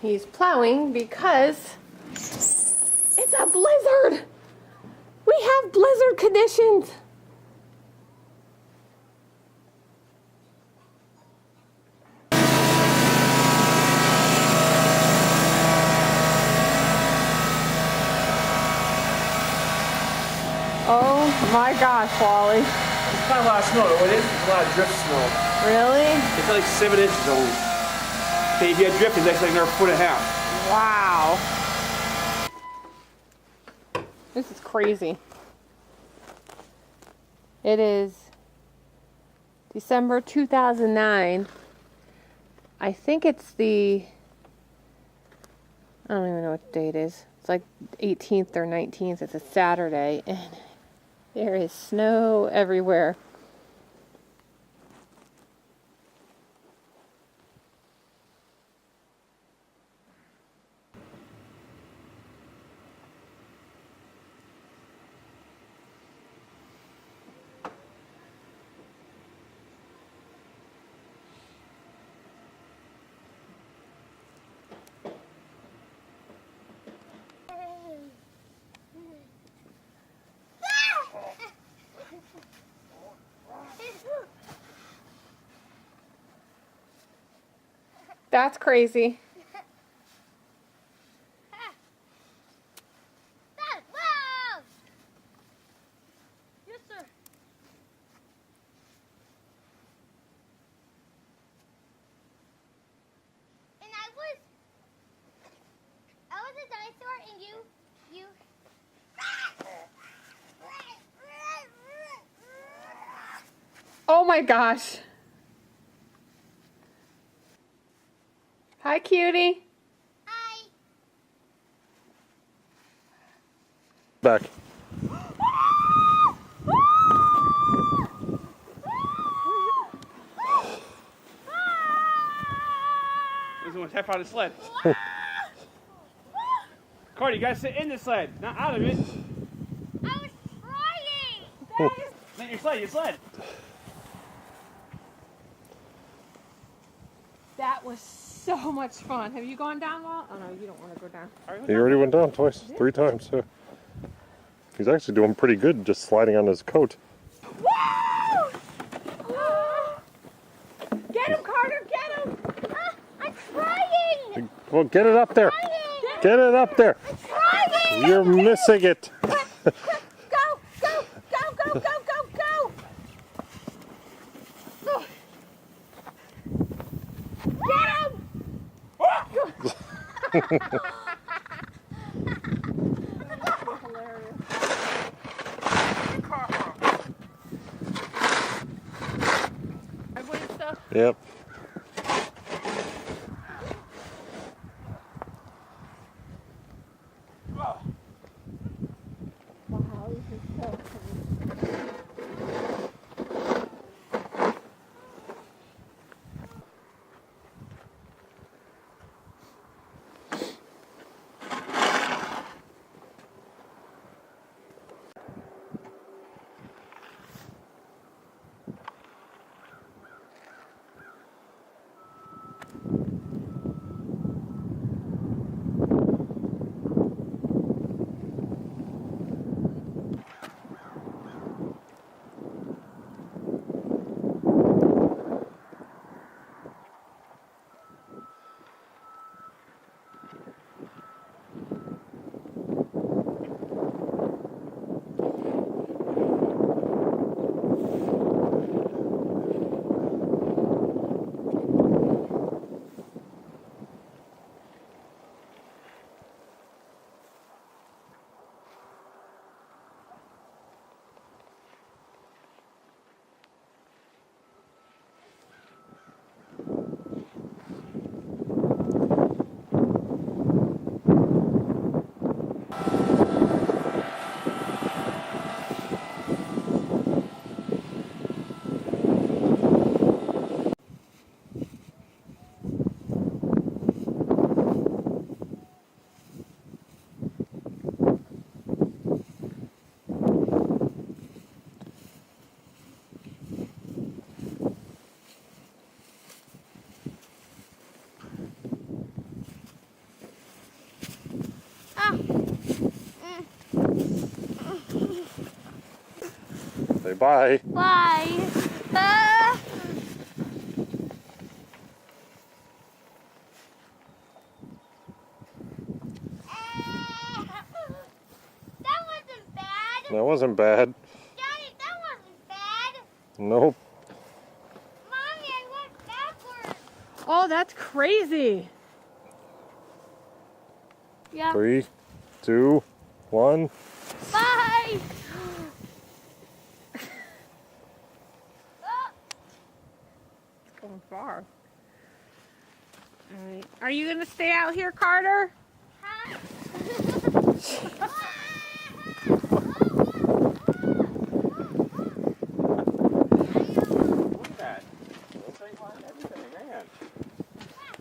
He's plowing because it's a blizzard. We have blizzard conditions. Oh my gosh, Wally. It's not a lot of snow, though. It is a lot of drift snow. Really? It's like 7 inches only. Okay, if you had drift, it's actually like another 1.5 feet. Wow. This is crazy. It is December 2009. I think it's I don't even know what day it is. It's like 18th or 19th. It's a Saturday, and there is snow everywhere. That's crazy. Dad, wow! Yes, sir. And I was a dinosaur, and you. Oh my gosh. Hi, cutie. Hi. Back. Doesn't want to tap out the sled. Cardi, you gotta sit in the sled, not out of it. I was trying. Not your sled. That was so much fun. Have you gone down, Walt? Oh no, you don't want to go down. He already went down twice, 3 times. So he's actually doing pretty good just sliding on his coat. Woo! Get him, Carter, get him! I'm trying. Well, get it up there. Get it up there. I'm trying. You're missing it. Go, go, go, go, go, go, go! Oh. Get him! Hilarious. Everybody stuff? Yep. Wow, this is so fun. Say bye. Bye. Uh, that wasn't bad. That wasn't bad. Daddy, that wasn't bad. Nope. Mommy, I went backwards. Oh, that's crazy. Yeah. 3, 2, 1. Bye. Going far. All right. Are you going to stay out here, Carter? Huh?